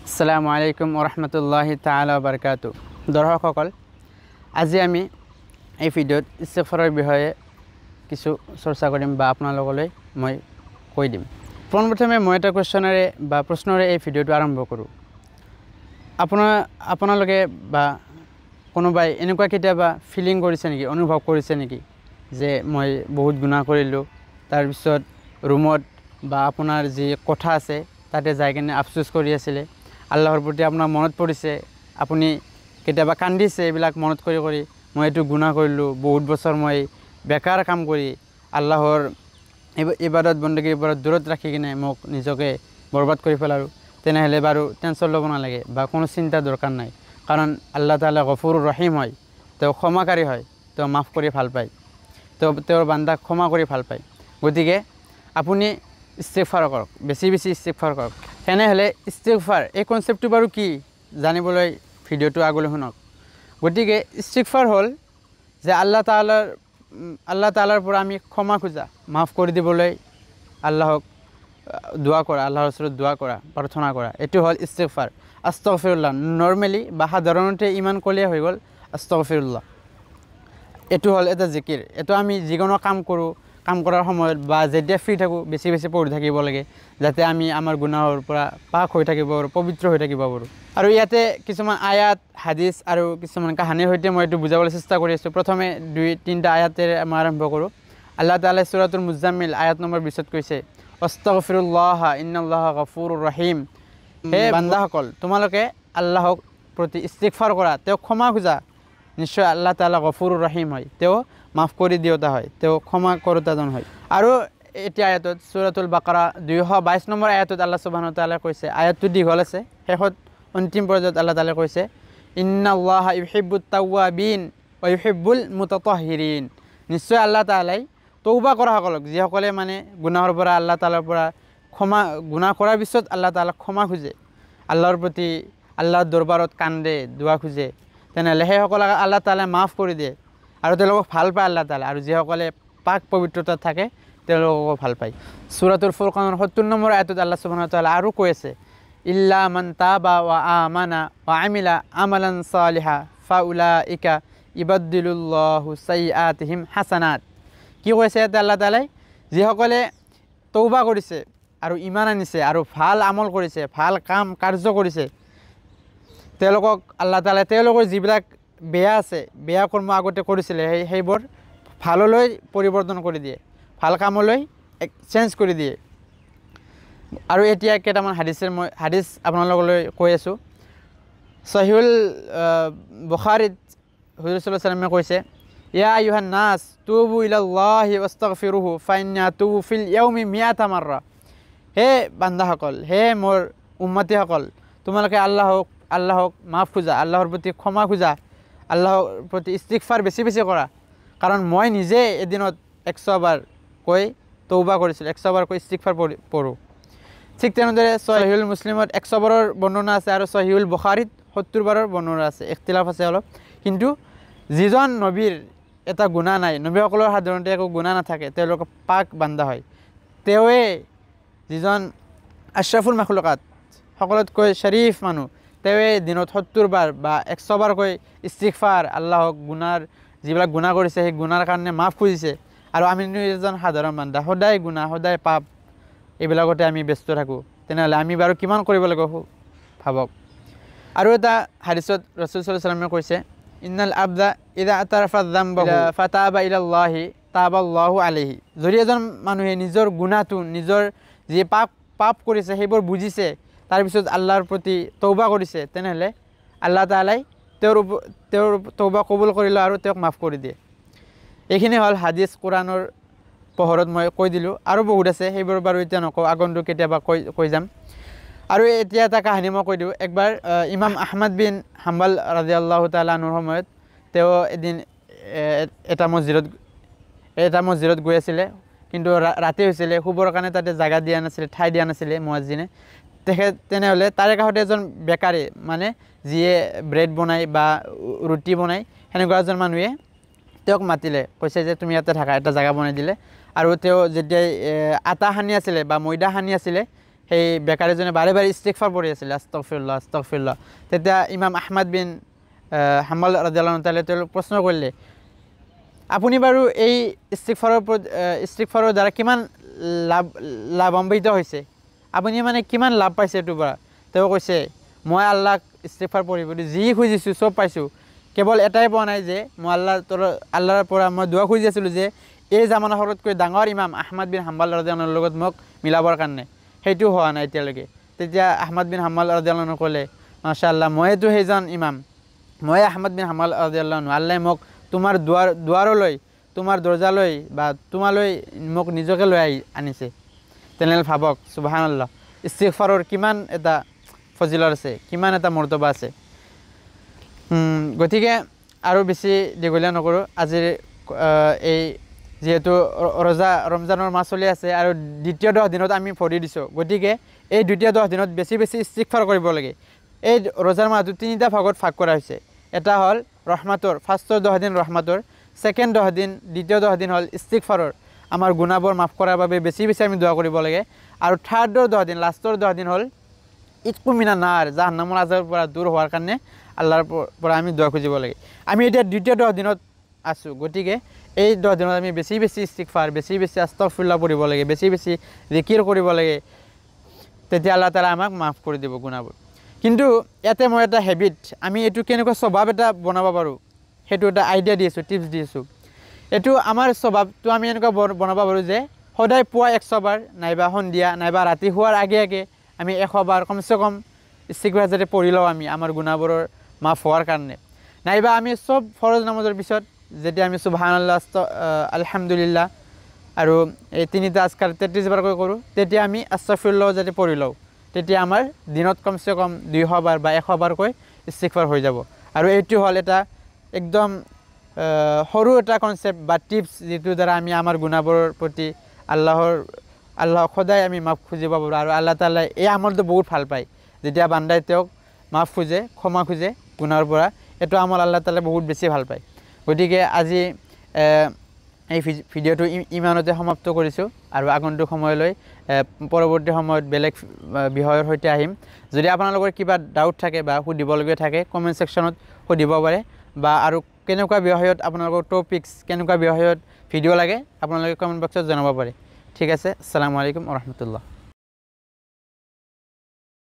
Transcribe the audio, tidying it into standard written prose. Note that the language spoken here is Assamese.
আসসালামু আলাইকুম ওৰহমতুল্লাহি তাআলা বাৰাকাতু। দৰ্শকসকল, আজি আমি এই ভিডিঅ'ত ইস্তিগফাৰৰ বিষয়ে কিছু চৰ্চা কৰিম বা আপোনালোকলৈ মই কৈ দিম। পোনপ্ৰথমে মই এটা কুৱেশ্যনেৰে বা প্ৰশ্নৰে এই ভিডিঅ'টো আৰম্ভ কৰোঁ। আপোনালোকে বা কোনোবাই এনেকুৱা কেতিয়াবা ফিলিং কৰিছে নেকি, অনুভৱ কৰিছে নেকি যে মই বহুত গুনাহ কৰিলোঁ, তাৰপিছত ৰুমত বা আপোনাৰ যি কোঠা আছে তাতে যাই কিনে আফচোচ কৰি আছিলে, আল্লাহৰ প্ৰতি আপোনাৰ মনত পৰিছে, আপুনি কেতিয়াবা কান্দিছে এইবিলাক মনত কৰি মই এইটো গুনাহ কৰিলোঁ, বহুত বছৰ মই বেকাৰ কাম কৰি আল্লাহৰ ইবাদত বন্দগীৰ পৰা দূৰত ৰাখি কিনে মোক নিজকে বৰবাদ কৰি পেলালোঁ। তেনেহ'লে বাৰু টেনশ্যন ল'ব নালাগে বা কোনো চিন্তা দৰকাৰ নাই, কাৰণ আল্লাহ তাআলা গফুৰুৰ ৰহিম হয়, তেওঁ ক্ষমাকাৰী হয়, তেওঁ মাফ কৰি ভাল পায়, তেওঁৰ বান্দাক ক্ষমা কৰি ভাল পায়। গতিকে আপুনি ইস্তিগফাৰ কৰক, বেছি বেছি ইস্তিগফাৰ কৰক। তেনেহ'লে ইস্তিগফাৰ এই কনচেপ্টটো বাৰু কি জানিবলৈ ভিডিঅ'টো আগলৈ শুনক। গতিকে ইস্তিগফাৰ হ'ল যে আল্লাহ তাআলাৰ পৰা আমি ক্ষমা খোজা, মাফ কৰি দিবলৈ আল্লাহক দোৱা কৰা, আল্লাহৰ ওচৰত দোৱা কৰা, প্ৰাৰ্থনা কৰা, এইটো হ'ল ইস্তিগফাৰ। আস্তাগফিৰুল্লাহ নৰ্মেলি বা সাধাৰণতে ইমান ক'লে হৈ গ'ল আস্তাগফিৰুল্লাহ। এইটো হ'ল এটা জিকিৰ। এইটো আমি যিকোনো কাম কৰাৰ সময়ত বা যেতিয়া ফ্ৰী থাকোঁ বেছি বেছি পঢ়ি থাকিব লাগে, যাতে আমি আমাৰ গুনাহৰ পৰা পাক হৈ থাকিব পাৰোঁ, পবিত্ৰ হৈ থাকিব পাৰোঁ। আৰু ইয়াতে কিছুমান আয়াত, হাদিছ আৰু কিছুমান কাহানীৰ সৈতে মই এইটো বুজাবলৈ চেষ্টা কৰি আছোঁ। প্ৰথমে 2-3টা আয়াতেৰে মই আৰম্ভ কৰোঁ। আল্লাহ তাআলাই সূৰাতুল মুজাম্মিল আয়াত নম্বৰ 20ত কৈছে, আস্তাগফিৰুল্লাহ ইন্নাল্লাহা গফুৰুৰ ৰহিম। হে বান্দাসকল, তোমালোকে আল্লাহক প্ৰতি ইস্তিগফাৰ কৰা, তেওঁক ক্ষমা খোজা, নিশ্চয় আল্লাহ তাআলা গফুৰুৰ ৰহিম হয়, তেওঁ মাফ কৰি দিওঁতা হয়, তেওঁ ক্ষমা কৰোঁতাজন হয়। আৰু এতিয়া আয়াতত সূৰাতুল বাকাৰা 222 নম্বৰ আয়াতত আল্লাহ সুবহানাহু ওয়া তাআলাই কৈছে, আয়াতটো দীঘল আছে, শেষত অন্তিম পৰ্যায়ত আল্লাহ তাআলাই কৈছে, ইন্নাল্লাহা ইউহিব্বুত তাওৱাবিন ওয়া ইউহিব্বুল মুতাতাহহিৰিন। নিশ্চয় আল্লাহ তাআলাই তওবা কৰাসকলক, যিসকলে মানে গুনাহৰ পৰা আল্লাহ তাআলাৰ পৰা গুনাহ কৰাৰ পিছত আল্লাহ তাআলাক ক্ষমা খোজে, আল্লাহৰ প্ৰতি আল্লাহৰ দৰবাৰত কান্দে, দোৱা খোজে, তেনেহ'লে সেইসকলক আল্লাহ তাআলাই মাফ কৰি দিয়ে আৰু তেওঁলোকক ভাল পায় আল্লাহ তাআলা। আৰু যিসকলে পাক পবিত্ৰতাত থাকে তেওঁলোককো ভাল পায়। সূৰাতুল ফুৰকানৰ 70 নম্বৰ আয়াতত আল্লাহ সুবহানাহু ওয়া তাআলা আৰু কৈ আছে, ইল্লা মান তাবা ওয়া আমানা ওয়া আমিলা আমালান সালিহা ফাউলাইকা ইবাদদিলুল্লাহু সাইয়্যাতিহিম হাসানাত। কি কৈছে ইয়াতে আল্লাহ তাআলাই? যিসকলে তওবা কৰিছে আৰু ঈমান আনিছে আৰু ভাল আমল কৰিছে, ভাল কাৰ্য কৰিছে, তেওঁলোকক আল্লাহ তাআলাই তেওঁলোকৰ যিবিলাক বেয়া আছে, বেয়া কৰ্ম আগতে কৰিছিলে সেইবোৰ ভাললৈ পৰিৱৰ্তন কৰি দিয়ে, ভাল কামলৈ চেঞ্জ কৰি দিয়ে। আৰু এতিয়া কেইটামান হাদিছ আপোনালোকলৈ কৈ আছোঁ। সহিহুল বুখাৰীত হুজুৰ সাল্লাল্লাহু আলাইহি ওয়াসাল্লামে কৈছে, ইয়া আইয়ুহান নাছ তুবু ইলাল্লাহি ওয়াস্তাগফিৰুহু ফাইন্না তুবু ফিল ইয়াউমি মিআতা মাৰৰা। হে বান্দাসকল, হে মোৰ উম্মতীসকল, তোমালোকে আল্লাহক মাফ খোজা, আল্লাহৰ প্ৰতি ক্ষমা খোজা, আল্লাহৰ প্ৰতি ইস্তিগফাৰ বেছি বেছি কৰা, কাৰণ মই নিজে এদিনত 100 বাৰ কৈ তওবা কৰিছিলোঁ, 100 বাৰ কৈ ইস্তিগফাৰ পঢ়োঁ। ঠিক তেনেদৰে সহিহুল মুছলিমত 100 বাৰৰ বৰ্ণনা আছে আৰু সহিহুল বুখাৰীত 70 বাৰৰ বৰ্ণনা আছে, ইখতিলাফ আছে অলপ। কিন্তু যিজন নবীৰ এটা গুনাহ নাই, নবীসকলৰ সাধাৰণতে একো গুনাহ নাথাকে, তেওঁলোক পাক বান্দা হয়, তেওঁৱে যিজন আশ্ৰাফুল মাখলুকাত, সকলোতকৈ শ্বৰীফ মানুহ, তেওঁৱে দিনত 70 বাৰ বা 100 বাৰকৈ ইস্তিগফাৰ, আল্লাহক যিবিলাক গুনাহ কৰিছে সেই গুনাহৰ কাৰণে মাফ খুজিছে। আৰু আমি এজন সাধাৰণ বান্দা, সদায় গুনাহ, সদায় পাপ, এইবিলাকতে আমি ব্যস্ত থাকোঁ, তেনেহ'লে আমি বাৰু কিমান কৰিব লাগিব ভাবক। আৰু এটা হাদিছত ৰাসূল সাল্লাল্লাহু আলাইহি ওয়াসাল্লামে কৈছে, ইন্নাল আবদা ইযা আতাৰাফা যামবাহু ফাতাবা ইলাল্লাহি তাবাল্লাহু আলাইহি। যদি এজন মানুহে নিজৰ গুনাহটো, নিজৰ যি পাপ কৰিছে সেইবোৰ বুজিছে, তাৰপিছত আল্লাহৰ প্ৰতি তওবা কৰিছে, তেনেহ'লে আল্লাহ তাআলাই তেওঁৰ তওবা কবুল কৰি লয় আৰু তেওঁক মাফ কৰি দিয়ে। এইখিনি হ'ল হাদিছ, কোৰাণৰ পোহৰত মই কৈ দিলোঁ। আৰু বহুত আছে, সেইবোৰ বাৰু এতিয়া নকওঁ, আগন্তুক কেতিয়াবা কৈ যাম। আৰু এতিয়া এটা কাহিনী মই কৈ দিওঁ। একবাৰ ইমাম আহমদ বিন হাম্বল ৰাদিয়াল্লাহু তাআলা আনহুৰ সময়ত তেওঁ এদিন এটা মছজিদত গৈ আছিলে, কিন্তু ৰাতি হৈছিলে, শুবৰ কাৰণে তাতে জাগা দিয়া নাছিলে, ঠাই দিয়া নাছিলে মুয়াজ্জিনে। তেনেহ'লে তাৰে কাষতে এজন বেকাৰী, মানে যিয়ে ব্ৰেড বনায় বা ৰুটি বনায়, সেনেকুৱা এজন মানুহে তেওঁক মাতিলে, কৈছে যে তুমি ইয়াতে থাকা, এটা জাগা বনাই দিলে। আৰু তেওঁ যেতিয়া আটা সানি আছিলে বা ময়দা সানি আছিলে, সেই বেকাৰীজনে বাৰে বাৰে ইস্তিগফাৰ পঢ়ি আছিল, আস্তাগফিৰুল্লাহ আস্তাগফিৰুল্লাহ। তেতিয়া ইমাম আহমদ বিন হাম্বল ৰাদিয়াল্লাহু তাআলা তেওঁক প্ৰশ্ন কৰিলে, আপুনি বাৰু এই ইস্তিগফাৰৰ দ্বাৰা কিমান লাভান্বিত হৈছে, আপুনি মানে কিমান লাভ পাইছে এইটোৰ পৰা? তেওঁ কৈছে, মই আল্লাহক ইস্তিগফাৰ পঢ়ি যি খুজিছোঁ চব পাইছোঁ, কেৱল এটাই পোৱা নাই যে মই আল্লাহৰ পৰা মই দোৱা খুজি আছিলোঁ যে এই জামানাখনতকৈ ডাঙৰ ইমাম আহমদ বিন হাম্বল ৰাদিয়াল্লাহু আনহুৰ লগত মোক মিলাবৰ কাৰণে, সেইটো হোৱা নাই এতিয়ালৈকে। তেতিয়া আহমদ বিন হাম্বল ৰাদিয়াল্লাহু আনহু ক'লে, মাশাআল্লাহ, মইতো সেইজন ইমাম, মই আহমদ বিন হাম্বল ৰাদিয়াল্লাহু আনহু, আল্লাহে মোক তোমাৰ দুৱাৰলৈ, তোমাৰ দৰজালৈ বা তোমালৈ মোক নিজকে লৈ আনিছে। তেনেহ'লে ভাবক সুবহানাল্লাহ, ইস্তিগফাৰৰ কিমান এটা ফজিলত আছে, কিমান এটা মৰ্তবা আছে। গতিকে আৰু বেছি দীঘলীয়া নকৰোঁ, আজিৰ এই যিহেতু ৰমজানৰ মাহ চলি আছে আৰু দ্বিতীয় 10 দিনত আমি ভৰি দিছোঁ, গতিকে এই দ্বিতীয় 10 দিনত বেছি বেছি ইস্তিগফাৰ কৰিব লাগে। এই ৰোজাৰ মাহটো 3টা ভাগত ভাগ কৰা হৈছে। এটা হ'ল ৰহমাতৰ, ফাৰ্ষ্টৰ 10 দিন ৰহমাতৰ, ছেকেণ্ড 10 দিন, দ্বিতীয় 10 দিন হ'ল ইস্তিগফাৰৰ, আমাৰ গুনাহবোৰ মাফ কৰাৰ বাবে বেছি বেছি আমি দোৱা কৰিব লাগে। আৰু থাৰ্ডৰ 10 দিন, লাষ্টৰ 10 দিন হ'ল ইতকু মিনান নাৰ, জাহান্নামৰ আজাবৰ পৰা দূৰ হোৱাৰ কাৰণে আল্লাহৰ পৰা আমি দোৱা খুজিব লাগে। আমি এতিয়া দ্বিতীয় 10 দিনত আছোঁ, গতিকে এই 10 দিনত আমি বেছি বেছি ইস্তিগফাৰ, বেছি বেছি আস্তাগফিৰুল্লাহ পঢ়িব লাগে, বেছি বেছি জিকিৰ কৰিব লাগে, তেতিয়া আল্লাহ তাআলা আমাক মাফ কৰি দিব গুনাহবোৰ। কিন্তু ইয়াতে মই এটা হেবিট, আমি এইটো কেনেকুৱা স্বভাৱ এটা বনাব পাৰোঁ সেইটো এটা আইডিয়া দি আছোঁ, টিপছ দি আছোঁ। এইটো আমাৰ স্বভাৱটো আমি এনেকুৱা বনাব পাৰোঁ যে সদায় পুৱা 100 বাৰ, নাইবা সন্ধিয়া, নাইবা ৰাতি শোৱাৰ আগে আগে আমি 100 বাৰ কমচে কম ইস্তিগফাৰ যাতে পঢ়ি লওঁ আমি আমাৰ গুনাহবোৰৰ মাফ হোৱাৰ কাৰণে। নাইবা আমি চব ফৰজ নামাজৰ পিছত যেতিয়া আমি সুবহানাল্লাহ আলহামদুলিল্লাহ আৰু এই 3টা আজকাৰ 33 বাৰকৈ কৰোঁ, তেতিয়া আমি আস্তাগফিৰুল্লাহ যাতে পঢ়ি লওঁ, তেতিয়া আমাৰ দিনত কমচে কম 200 বাৰ বা 100 বাৰকৈ ইস্তিগফাৰ হৈ যাব। আৰু এইটো হ'ল এটা একদম সৰু এটা কনচেপ্ট বা টিপছ, যিটোৰ দ্বাৰা আমি আমাৰ গুনাহবোৰৰ প্ৰতি আল্লাহক সদায় আমি মাফ খুজিব পাৰোঁ। আৰু আল্লাহ তাআলাই এই আমলটো বহুত ভাল পায়, যেতিয়া বান্দাই তেওঁক মাফ খোজে, ক্ষমা খোজে গুনাহৰ পৰা, এইটো আমল আল্লাহ তাআলাই বহুত বেছি ভাল পায়। গতিকে আজি এই ভিডিঅ'টো ইমানতে সমাপ্ত কৰিছোঁ, আৰু আগন্তুক সময়লৈ পৰৱৰ্তী সময়ত বেলেগ বিষয়ৰ সৈতে আহিম। যদি আপোনালোকৰ কিবা ডাউট থাকে বা সুধিবলগীয়া থাকে, কমেণ্ট ছেকশ্যনত সুধিব পাৰে, বা আৰু কেনেকুৱা বিষয়ত আপোনালোকৰ টপিকছ, কেনেকুৱা বিষয়ত ভিডিঅ' লাগে আপোনালোকে কমেণ্ট বক্সত জনাব পাৰে। ঠিক আছে, আসসালামু আলাইকুম ওয়া ৰাহমাতুল্লাহ।